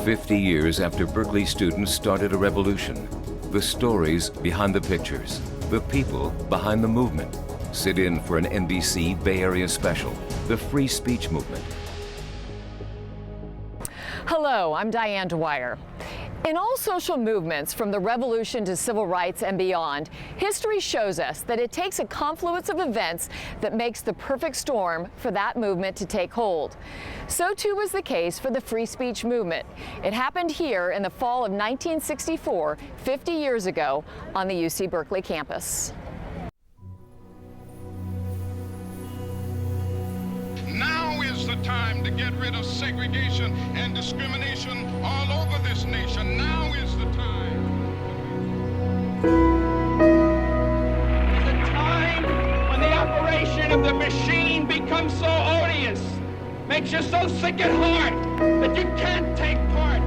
50 years after Berkeley students started a revolution, the stories behind the pictures, the people behind the movement. Sit in for an NBC Bay Area special, The Free Speech Movement. Hello, I'm Diane Dwyer. In all social movements, from the revolution to civil rights and beyond, history shows us that it takes a confluence of events that makes the perfect storm for that movement to take hold. So too was the case for the free speech movement. It happened here in the fall of 1964, 50 years ago, on the UC Berkeley campus. Now is the time to get rid of segregation and discrimination all over this nation. Now is the time. There's a time when the operation of the machine becomes so odious, makes you so sick at heart that you can't take part.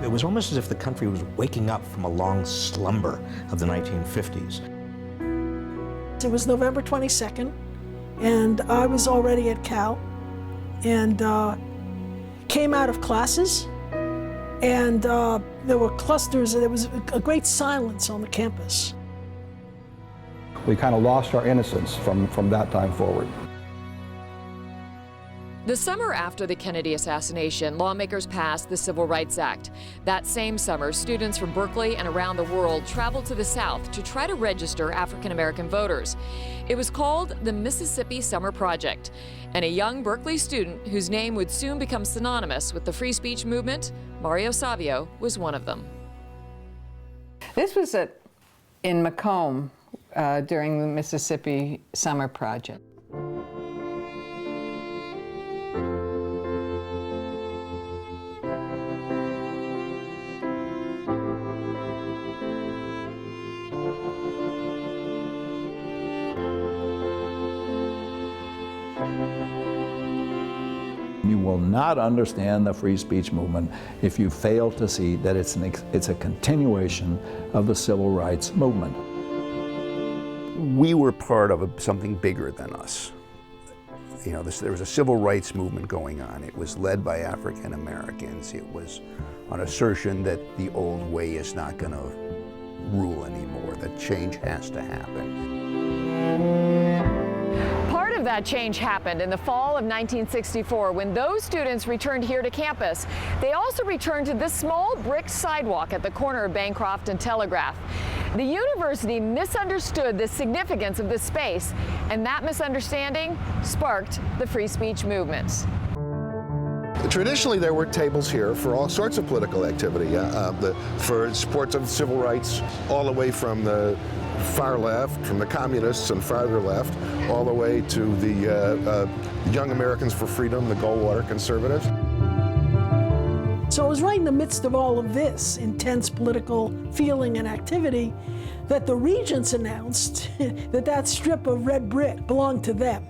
It was almost as if the country was waking up from a long slumber of the 1950s. It was November 22nd. And I was already at Cal and came out of classes, and there were clusters, and there was a great silence on the campus. We kind of lost our innocence from that time forward. The summer after the Kennedy assassination, lawmakers passed the Civil Rights Act. That same summer, students from Berkeley and around the world traveled to the South to try to register African American voters. It was called the Mississippi Summer Project, and a young Berkeley student whose name would soon become synonymous with the free speech movement, Mario Savio, was one of them. This was in Macomb during the Mississippi Summer Project. You will not understand the free speech movement if you fail to see that it's a continuation of the civil rights movement. We were part of something bigger than us. You know, there was a civil rights movement going on. It was led by African Americans. It was an assertion that the old way is not going to rule anymore, that change has to happen. Part of that change happened in the fall of 1964 when those students returned here to campus. They also returned to this small brick sidewalk at the corner of Bancroft and Telegraph. The university misunderstood the significance of this space, and that misunderstanding sparked the free speech movement. Traditionally, there were tables here for all sorts of political activity, for support of civil rights, all the way from the far left, from the communists and farther left, all the way to the Young Americans for Freedom, the Goldwater conservatives. So it was right in the midst of all of this intense political feeling and activity that the regents announced that that strip of red brick belonged to them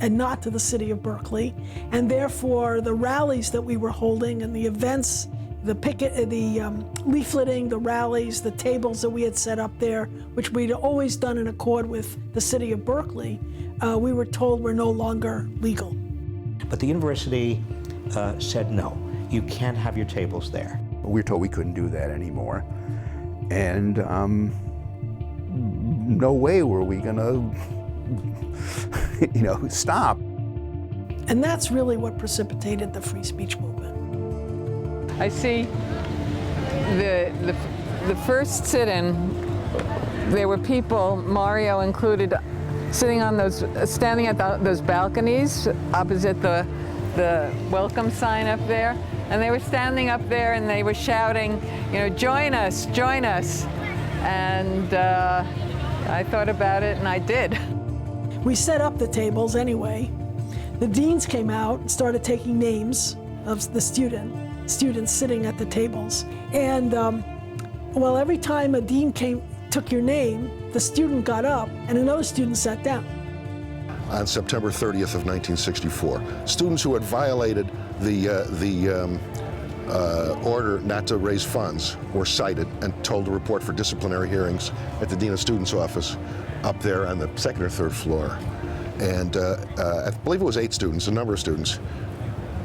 and not to the city of Berkeley, and therefore the rallies that we were holding and the events, the leafleting, the rallies, the tables that we had set up there, which we'd always done in accord with the city of Berkeley, we were told were no longer legal. But the university said no, you can't have your tables there. We were told we couldn't do that anymore, and no way were we going to stop. And that's really what precipitated the free speech movement. I see the first sit-in, there were people, Mario included, standing at those balconies opposite the welcome sign up there, and they were standing up there and they were shouting, join us, join us. And I thought about it and I did. We set up the tables anyway. The deans came out and started taking names of the students sitting at the tables. And well, every time a dean took your name, the student got up and another student sat down. On September 30th of 1964, students who had violated the order not to raise funds were cited and told to report for disciplinary hearings at the Dean of Students' office up there on the second or third floor. And I believe it was 8 students, a number of students,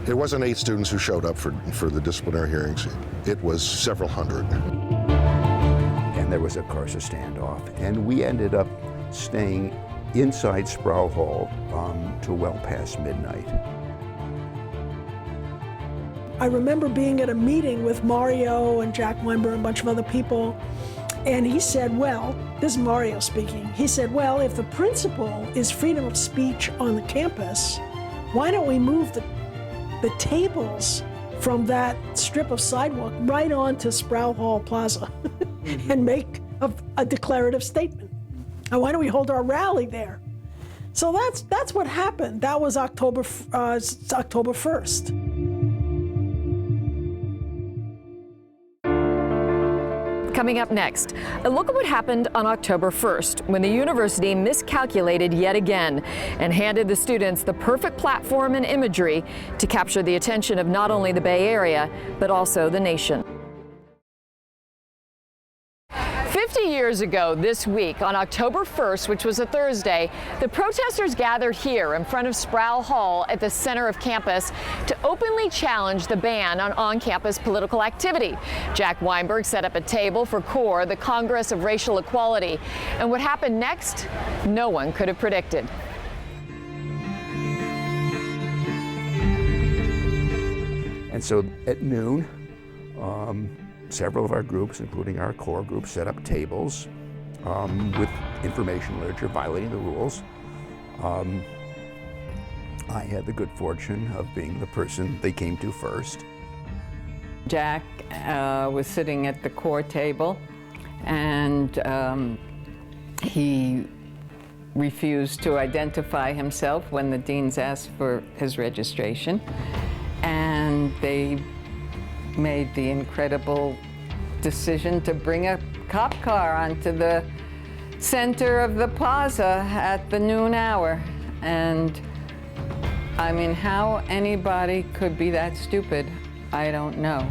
It wasn't 8 students who showed up for the disciplinary hearings. It was several hundred. And there was, of course, a standoff. And we ended up staying inside Searle Hall till well past midnight. I remember being at a meeting with Mario and Jack Weinberg and a bunch of other people, and he said, well, this is Mario speaking, he said, well, if the principle is freedom of speech on the campus, why don't we move the tables from that strip of sidewalk right onto Searle Hall Plaza and make a declarative statement? And why don't we hold our rally there? So that's what happened. That was October 1st. Coming up next, a look at what happened on October 1st when the university miscalculated yet again and handed the students the perfect platform and imagery to capture the attention of not only the Bay Area, but also the nation. 50 years ago this week, on October 1st, which was a Thursday, the protesters gathered here in front of Searle Hall at the center of campus to openly challenge the ban on on-campus political activity. Jack Weinberg set up a table for CORE, the Congress of Racial Equality. And what happened next, no one could have predicted. And so at noon, several of our groups, including our core group, set up tables with information literature violating the rules. I had the good fortune of being the person they came to first. Jack was sitting at the core table, and he refused to identify himself when the deans asked for his registration. And they made the incredible decision to bring a cop car onto the center of the plaza at the noon hour. And I mean, how anybody could be that stupid, I don't know.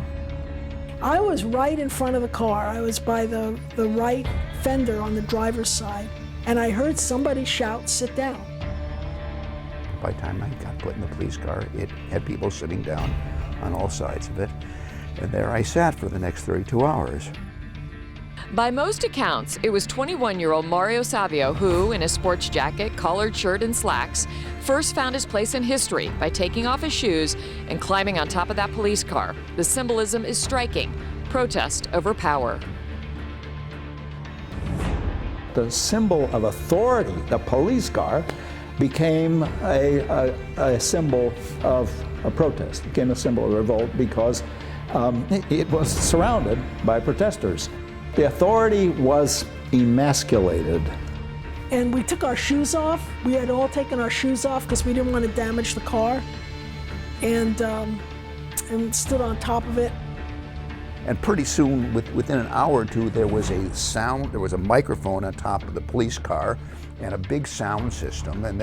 I was right in front of the car. I was by the right fender on the driver's side, and I heard somebody shout, "Sit down." By the time I got put in the police car, it had people sitting down on all sides of it. And there I sat for the next 32 hours. By most accounts, it was 21-year-old Mario Savio who, in a sports jacket, collared shirt, and slacks, first found his place in history by taking off his shoes and climbing on top of that police car. The symbolism is striking. Protest over power. The symbol of authority, the police car, became a symbol of a protest, became a symbol of revolt because it was surrounded by protesters. The authority was emasculated. And we took our shoes off. We had all taken our shoes off because we didn't want to damage the car, and stood on top of it. And pretty soon, within an hour or two, there was a microphone on top of the police car and a big sound system, and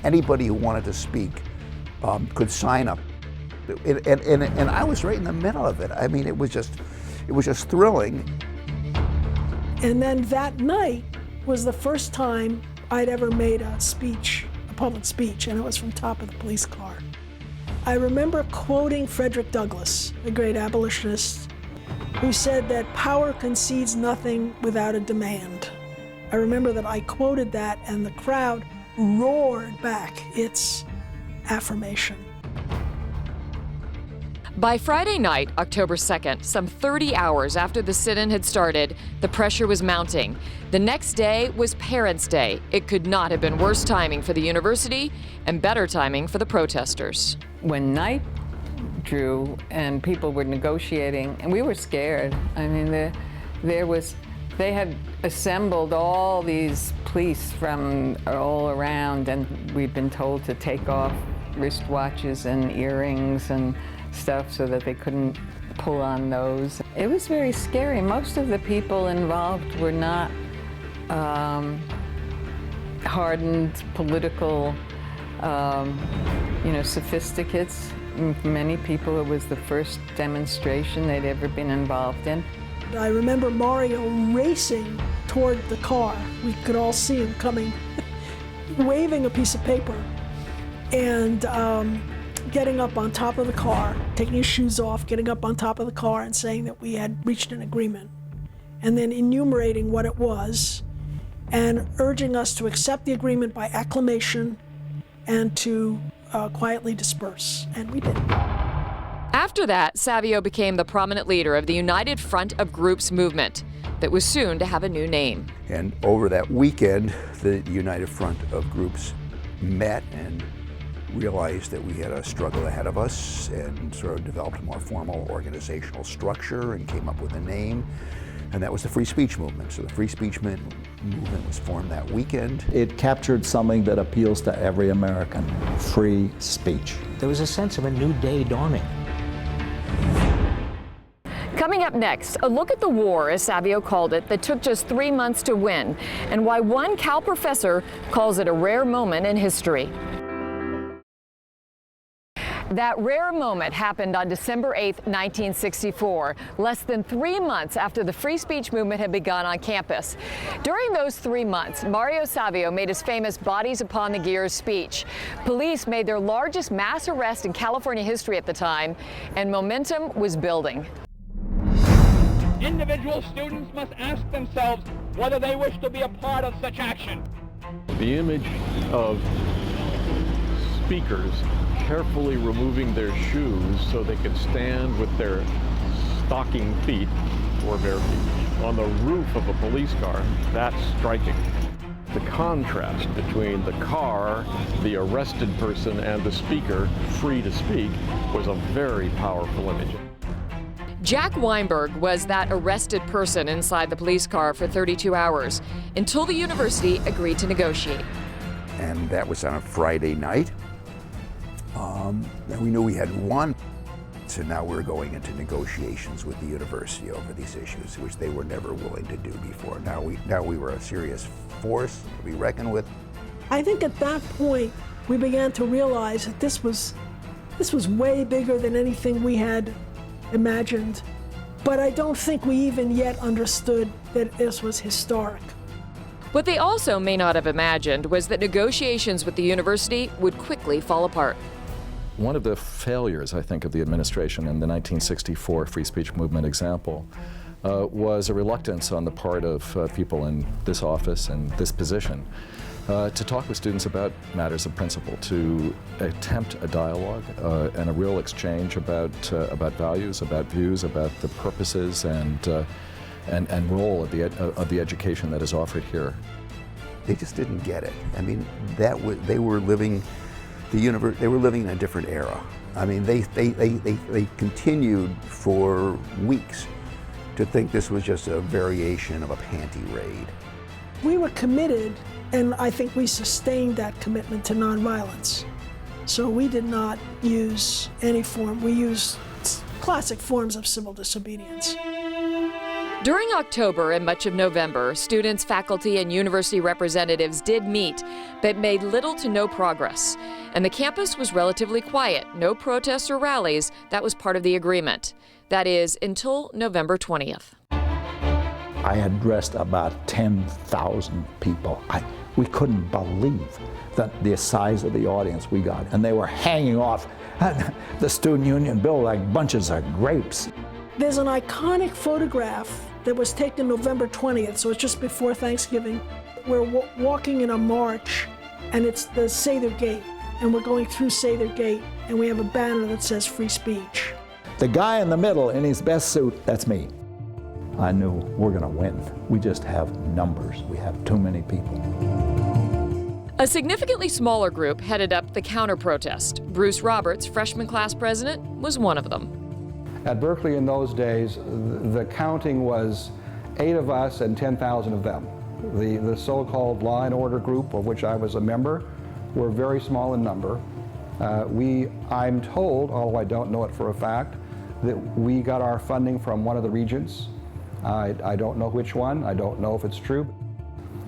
anybody who wanted to speak could sign up. And I was right in the middle of it. I mean, it was just thrilling. And then that night was the first time I'd ever made a public speech, and it was from top of the police car. I remember quoting Frederick Douglass, the great abolitionist, who said that power concedes nothing without a demand. I remember that I quoted that, and the crowd roared back its affirmation. By Friday night, October 2nd, some 30 hours after the sit-in had started, the pressure was mounting. The next day was Parents' Day. It could not have been worse timing for the university and better timing for the protesters. When night drew and people were negotiating, and we were scared. I mean, they had assembled all these police from all around, and we'd been told to take off wristwatches and earrings and stuff so that they couldn't pull on those. It was very scary. Most of the people involved were not hardened political, sophisticates. Many people, it was the first demonstration they'd ever been involved in. I remember Mario racing toward the car. We could all see him coming, waving a piece of paper, and getting up on top of the car, taking his shoes off, getting up on top of the car and saying that we had reached an agreement, and then enumerating what it was and urging us to accept the agreement by acclamation and to quietly disperse, and we did. After that, Savio became the prominent leader of the United Front of Groups movement that was soon to have a new name. And over that weekend, the United Front of Groups met and realized that we had a struggle ahead of us and sort of developed a more formal organizational structure and came up with a name. And that was the free speech movement. So the free speech movement was formed that weekend. It captured something that appeals to every American: free speech. There was a sense of a new day dawning. Coming up next, a look at the war, as Savio called it, that took just 3 months to win, and why one Cal professor calls it a rare moment in history. That rare moment happened on December 8, 1964, less than 3 months after the free speech movement had begun on campus. During those 3 months, Mario Savio made his famous Bodies Upon the Gears speech. Police made their largest mass arrest in California history at the time, and momentum was building. Individual students must ask themselves whether they wish to be a part of such action. The image of speakers carefully removing their shoes so they could stand with their stocking feet or bare feet on the roof of a police car, that's striking. The contrast between the car, the arrested person, and the speaker, free to speak, was a very powerful image. Jack Weinberg was that arrested person inside the police car for 32 hours until the university agreed to negotiate. And that was on a Friday night. And we knew we had won. So now we're going into negotiations with the university over these issues, which they were never willing to do before. Now we were a serious force to be reckoned with. I think at that point, we began to realize that this was way bigger than anything we had imagined. But I don't think we even yet understood that this was historic. What they also may not have imagined was that negotiations with the university would quickly fall apart. One of the failures, I think, of the administration in the 1964 free speech movement example was a reluctance on the part of people in this office and this position to talk with students about matters of principle, to attempt a dialogue and a real exchange about values, about views, about the purposes and role of the education that is offered here. They just didn't get it. I mean, they were living in a different era. I mean, they continued for weeks to think this was just a variation of a panty raid. We were committed, and I think we sustained that commitment to nonviolence. So we did not use any form. We used classic forms of civil disobedience. During October and much of November, students, faculty, and university representatives did meet, but made little to no progress. And the campus was relatively quiet. No protests or rallies. That was part of the agreement. That is, until November 20th. I addressed about 10,000 people. We couldn't believe the size of the audience we got. And they were hanging off the Student Union bill like bunches of grapes. There's an iconic photograph that was taken November 20th, so it's just before Thanksgiving. We're walking in a march, and it's the Sather Gate, and we're going through Sather Gate, and we have a banner that says free speech. The guy in the middle in his best suit, that's me. I knew we're gonna win. We just have numbers. We have too many people. A significantly smaller group headed up the counter-protest. Bruce Roberts, freshman class president, was one of them. At Berkeley in those days, the counting was 8 of us and 10,000 of them. The so-called law and order group, of which I was a member, were very small in number. I'm told, although I don't know it for a fact, that we got our funding from one of the regents. I don't know which one. I don't know if it's true.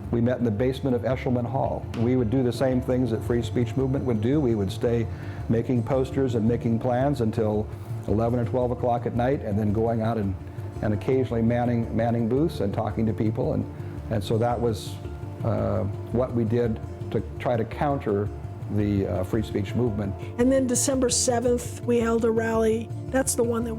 We met in the basement of Eshelman Hall. We would do the same things that free speech movement would do. We would stay making posters and making plans until 11 or 12 o'clock at night, and then going out and occasionally manning booths and talking to people. And so that was what we did to try to counter the free speech movement. And then December 7th, we held a rally. That's the one that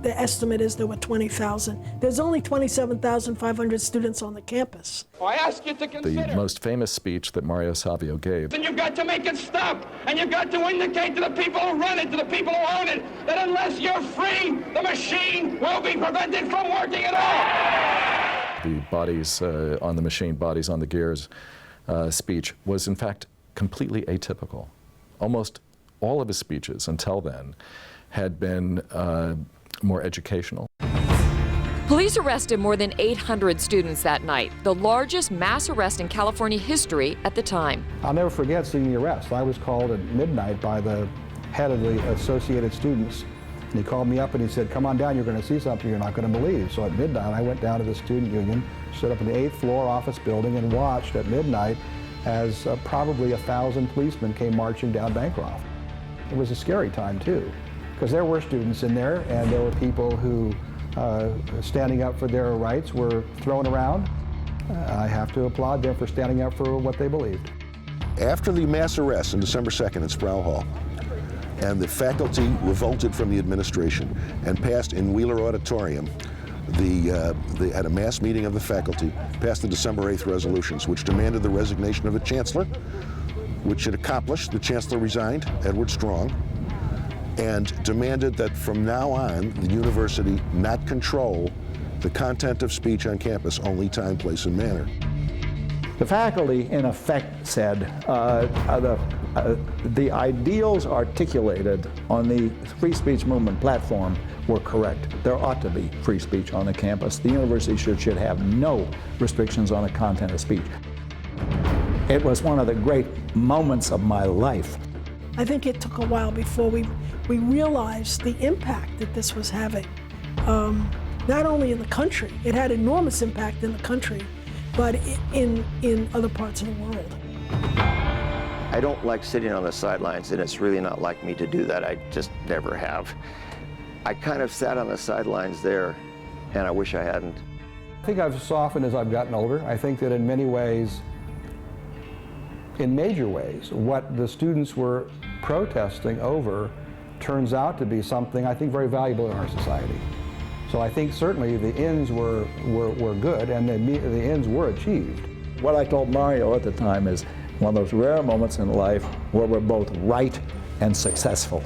the estimate is there were 20,000. There's only 27,500 students on the campus. I ask you to consider. The most famous speech that Mario Savio gave. Then you've got to make it stop, and you've got to indicate to the people who run it, to the people who own it, that unless you're free, the machine will be prevented from working at all. The bodies on the machine, bodies on the gears speech was in fact completely atypical. Almost all of his speeches until then had been more educational. Police arrested more than 800 students that night, the largest mass arrest in California history at the time. I'll never forget seeing the arrest. I was called at midnight by the head of the Associated Students, and he called me up and he said, "Come on down, you're going to see something you're not going to believe." So at midnight I went down to the student union, stood up in the 8th floor office building and watched at midnight as probably 1,000 policemen came marching down Bancroft. It was a scary time too, because there were students in there and there were people who, standing up for their rights, were thrown around. I have to applaud them for standing up for what they believed. After the mass arrest on December 2nd at Sproul Hall, and the faculty revolted from the administration and passed in Wheeler Auditorium, at a mass meeting of the faculty, passed the December 8th resolutions, which demanded the resignation of the chancellor, which it accomplished. The chancellor resigned, Edward Strong, and demanded that from now on, the university not control the content of speech on campus, only time, place, and manner. The faculty, in effect, said the ideals articulated on the free speech movement platform were correct. There ought to be free speech on the campus. The university should have no restrictions on the content of speech. It was one of the great moments of my life. I think it took a while before we realized the impact that this was having, not only in the country. It had enormous impact in the country, but in other parts of the world. I don't like sitting on the sidelines, and it's really not like me to do that. I just never have. I kind of sat on the sidelines there, and I wish I hadn't. I think I've softened as I've gotten older. I think that in many ways, in major ways, what the students were protesting over turns out to be something I think very valuable in our society. So I think certainly the ends were good, and the ends were achieved. What I told Mario at the time is one of those rare moments in life where we're both right and successful.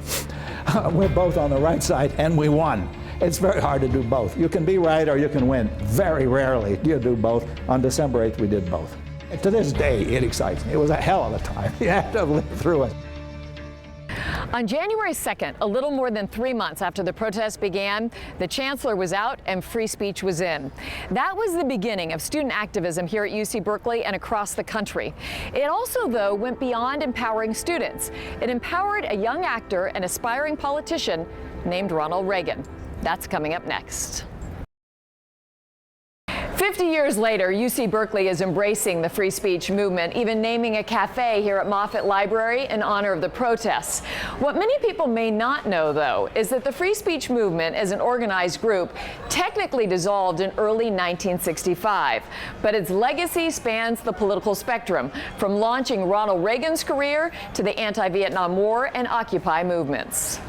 We're both on the right side and we won. It's very hard to do both. You can be right or you can win. Very rarely do you do both. On December 8th, we did both. And to this day, it excites me. It was a hell of a time. You have to live through it. On January 2nd, a little more than 3 months after the protests began, the chancellor was out and free speech was in. That was the beginning of student activism here at UC Berkeley and across the country. It also, though, went beyond empowering students. It empowered a young actor and aspiring politician named Ronald Reagan. That's coming up next. 50 years later, UC Berkeley is embracing the free speech movement, even naming a cafe here at Moffett Library in honor of the protests. What many people may not know, though, is that the free speech movement as an organized group technically dissolved in early 1965, but its legacy spans the political spectrum, from launching Ronald Reagan's career to the anti-Vietnam War and Occupy movements.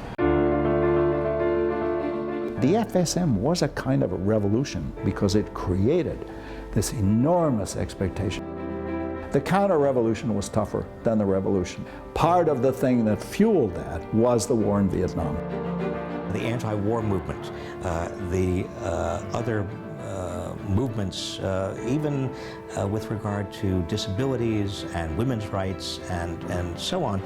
The FSM was a kind of a revolution because it created this enormous expectation. The counter-revolution was tougher than the revolution. Part of the thing that fueled that was the war in Vietnam. The anti-war movement, the other movements, even with regard to disabilities and women's rights and so on,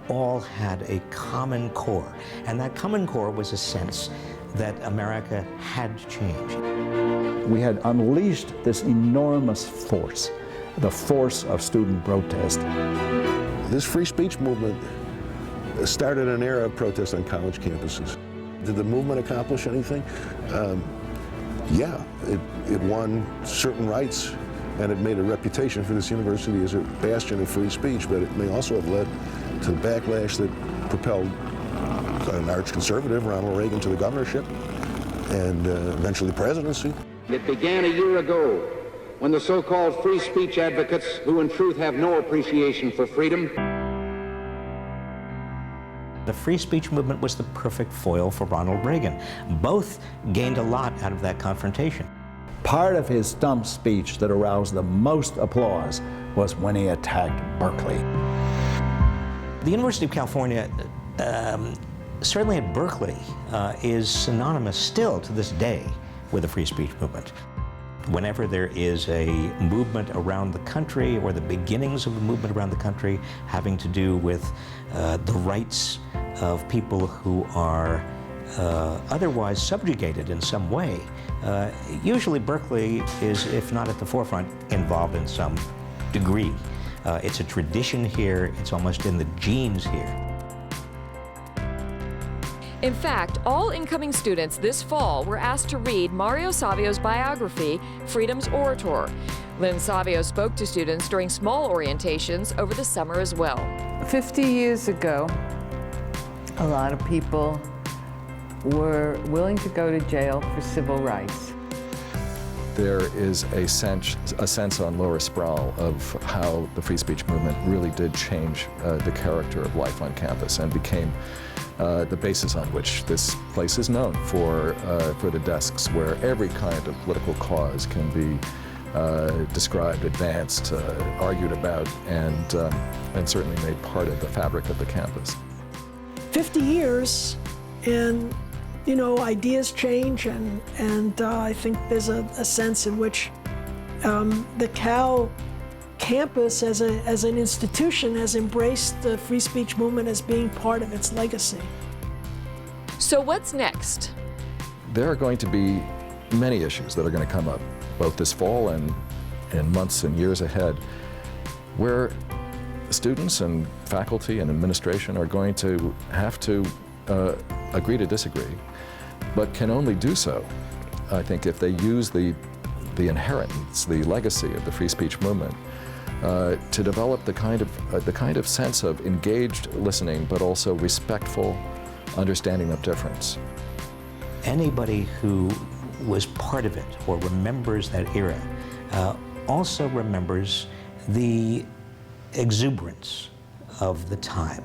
all had a common core. And that common core was a sense that America had to change. We had unleashed this enormous force, the force of student protest. This free speech movement started an era of protest on college campuses. Did the movement accomplish anything? Yeah, it won certain rights, and it made a reputation for this university as a bastion of free speech, but it may also have led to the backlash that propelled an arch-conservative, Ronald Reagan, to the governorship and eventually the presidency. It began a year ago when the so-called free speech advocates, who in truth have no appreciation for freedom, The free speech movement was the perfect foil for Ronald Reagan. Both gained a lot out of that confrontation. Part of his stump speech that aroused the most applause was when he attacked Berkeley. The University of California, certainly at Berkeley, is synonymous still to this day with the free speech movement. Whenever there is a movement around the country, or the beginnings of a movement around the country having to do with the rights of people who are otherwise subjugated in some way, usually Berkeley is, if not at the forefront, involved in some degree. It's a tradition here, it's almost in the genes here. In fact, all incoming students this fall were asked to read Mario Savio's biography, Freedom's Orator. Lynne Savio spoke to students during small orientations over the summer as well. 50 years ago, a lot of people were willing to go to jail for civil rights. There is a sense on Lower Sproul of how the free speech movement really did change the character of life on campus and became the basis on which this place is known for the desks where every kind of political cause can be described, advanced, argued about, and certainly made part of the fabric of the campus. 50 years, and you know, ideas change, and I think there's a sense in which the Cal campus as an institution has embraced the free speech movement as being part of its legacy. So what's next? There are going to be many issues that are going to come up, both this fall and in months and years ahead, where students and faculty and administration are going to have to agree to disagree, but can only do so, I think, if they use the inheritance, the legacy of the free speech movement to develop the kind of sense of engaged listening, but also respectful understanding of difference. Anybody who was part of it or remembers that era also remembers the exuberance of the time.